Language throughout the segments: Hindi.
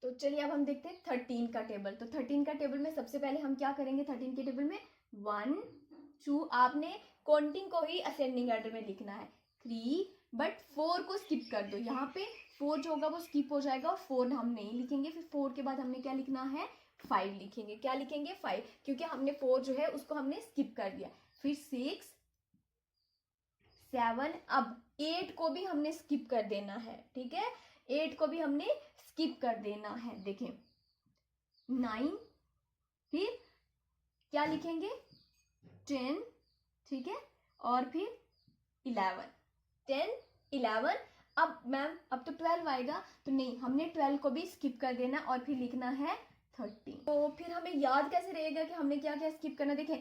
तो चलिए अब हम देखते हैं 13 का टेबल। तो 13 का टेबल में सबसे पहले हम क्या करेंगे, 13 के टेबल में 1 2, आपने काउंटिंग को ही असेंडिंग ऑर्डर में लिखना है, 3, बट 4 को स्किप कर दो। यहाँ पे 4 जो होगा वो स्किप हो जाएगा और 4 हम नहीं लिखेंगे। फिर 4 के बाद हमने क्या लिखना है, 5 लिखेंगे। क्या लिखेंगे, 5, क्योंकि हमने 4 जो है उसको हमने स्किप कर दिया। फिर 6 7, अब 8 को भी हमने स्किप कर देना है, ठीक है, 8 को भी हमने स्किप कर देना है। देखें 9, फिर क्या लिखेंगे 10, ठीक है, और फिर 11, 10 11। अब मैम अब तो 12 आएगा, तो नहीं, हमने 12 को भी स्किप कर देना और फिर लिखना है 13। तो फिर हमें याद कैसे रहेगा कि हमने क्या क्या स्किप करना। देखें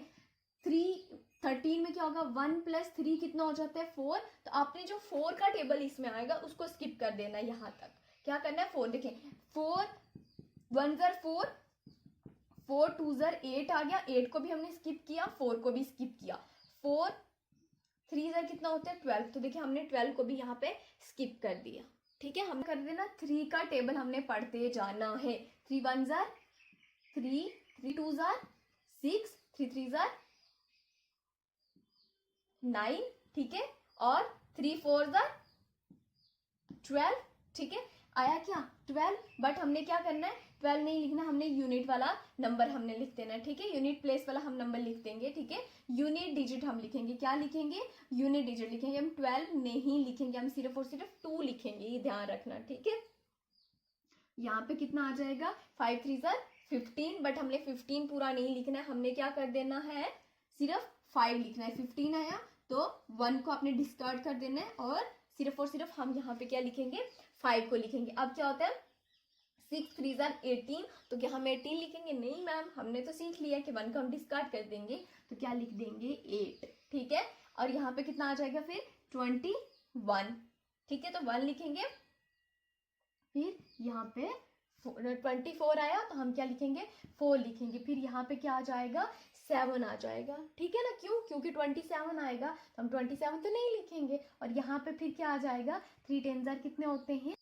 13 में क्या होगा, 1 + 3 कितना हो जाता है 4। तो आपने जो 4 का टेबल इसमें आएगा उसको स्किप कर देना, यहाँ तक क्या करना है 4। देखें 4 1 ज़र 4, 4 2 ज़र 8 आ गया, 8 को भी हमने स्किप किया, 4 को भी स्किप किया, 4 3 ज़र कितना होता है 12। तो देखिए हमने 12 को भी यहाँ पे स्किप कर दिया, ठीक है। हम कर देना 3 का टेबल हमने पढ़ते जाना है। 3 1 ज़र 3, 3 2 ज़र 6, 3 3 ज़र 9, ठीक है, और 3 4 ज़र 12, ठीक है। आया क्या 12, बट हमने क्या करना है 12 नहीं लिखना, हमने यूनिट वाला नंबर हमने लिख देना है, ठीक है, यूनिट प्लेस वाला हम नंबर लिख देंगे, ठीक है। यूनिट डिजिट हम लिखेंगे, क्या लिखेंगे, यूनिट डिजिट लिखेंगे। हम 12 नहीं लिखेंगे, हम सिर्फ और सिर्फ 2 लिखेंगे, ये ध्यान रखना, ठीक है। यहाँ पे कितना आ जाएगा 5 3 ज़र 15, बट हमने 15 पूरा नहीं लिखना है, हमने क्या कर देना है सिर्फ 5 लिखना है। 15 आया तो 1 को आपने डिस्कार्ड कर देना है और सिर्फ हम यहाँ पे क्या लिखेंगे 5 को लिखेंगे। अब क्या होता है 6 3 ज़र 18, तो क्या हम 18 लिखेंगे, नहीं मैम, हमने तो सीख लिया कि 1 को हम डिस्कार्ड कर देंगे, तो क्या लिख देंगे 8, ठीक है। और यहाँ पे कितना आ जाएगा फिर 21, ठीक है, तो 1 लिखेंगे। फिर यहाँ पे 24 आया तो हम क्या लिखेंगे 4 लिखेंगे। फिर यहाँ पे क्या आ जाएगा 7 आ जाएगा, ठीक है ना, क्यों, क्योंकि 27 आएगा तो हम 27 तो नहीं लिखेंगे। और यहाँ पे फिर क्या आ जाएगा 3 10 ज़र कितने होते हैं,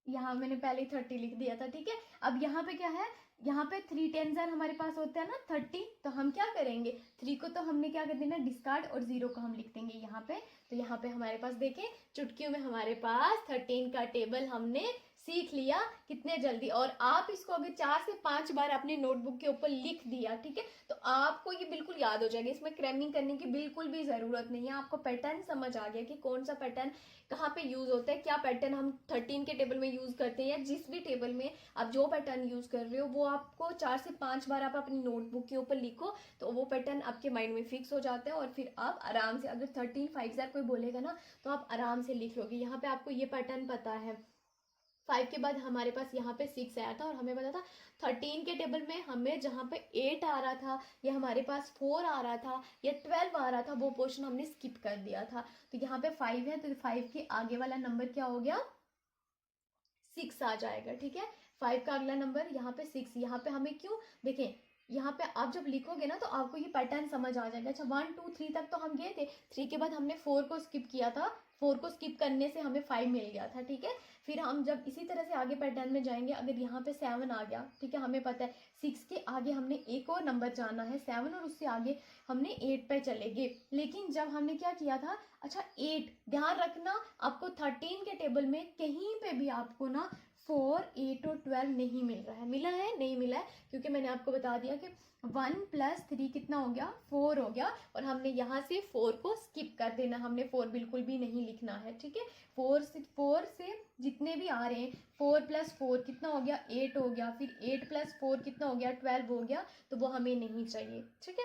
यहाँ मैंने पहले ही 30 लिख दिया था, ठीक है। अब यहाँ पे क्या है, यहाँ पे 3 10 ज़र हमारे पास होता है ना 30, तो हम क्या करेंगे 3 को तो हमने क्या कर देना डिस्कार्ड और 0 को हम लिख देंगे यहाँ पे। तो यहाँ पे हमारे पास देखें चुटकियों में हमारे पास 13 का टेबल हमने सीख लिया कितने जल्दी। और आप इसको अगर 4 से 5 बार अपनी नोटबुक के ऊपर लिख दिया, ठीक है, तो आपको ये बिल्कुल याद हो जाएगा, इसमें क्रैमिंग करने की बिल्कुल भी ज़रूरत नहीं है। आपको पैटर्न समझ आ गया कि कौन सा पैटर्न कहाँ पे यूज़ होता है, क्या पैटर्न हम 13 के टेबल में यूज़ करते हैं, या जिस भी टेबल में आप जो पैटर्न यूज़ कर रहे हो वो आपको 4 से 5 बार आप अपनी नोटबुक के ऊपर लिखो, तो वो पैटर्न आपके माइंड में फिक्स हो जाता है। और फिर आप आराम से, अगर 13 5 ज़र कोई बोलेगा ना तो आप आराम से लिख लोगे। यहाँ पे आपको ये पैटर्न पता है। 5 के बाद हमारे पास यहाँ पे 6 आया था और हमें पता था 13 के टेबल में हमें जहाँ पे 8 आ रहा था या हमारे पास 4 आ रहा था या 12 आ रहा था, वो पोर्शन हमने स्किप कर दिया था। तो यहाँ पे 5 है तो 5 के आगे वाला नंबर क्या हो गया 6 आ जाएगा, ठीक है। 5 का अगला नंबर यहाँ पे 6। यहाँ पे हमें क्यों, देखें यहाँ पे आप जब लिखोगे ना तो आपको ये पैटर्न समझ आ जाएगा। अच्छा 1 2 3 तक तो हम गए थे, 3 के बाद हमने 4 को स्किप किया था, 4 को स्किप करने से हमें 5 मिल गया था, ठीक है। फिर हम जब इसी तरह से आगे पैटर्न में जाएंगे, अगर यहाँ पे 7 आ गया, ठीक है, हमें पता है 6 के आगे हमने एक और नंबर जाना है 7, और उससे आगे हमने 8 पे चलेंगे। लेकिन जब हमने क्या किया था, अच्छा 8 ध्यान रखना, आपको 13 के टेबल में कहीं पे भी आपको ना 4 8 और 12 नहीं मिल रहा है, मिला है नहीं मिला है, क्योंकि मैंने आपको बता दिया कि 1 + 3 कितना हो गया 4 हो गया, और हमने यहाँ से 4 को स्किप कर देना, हमने 4 बिल्कुल भी नहीं लिखना है, ठीक है। 4 से जितने भी आ रहे हैं 4 + 4 कितना हो गया 8 हो गया, फिर 8 + 4 कितना हो गया 12 हो गया, तो वो हमें नहीं चाहिए, ठीक है।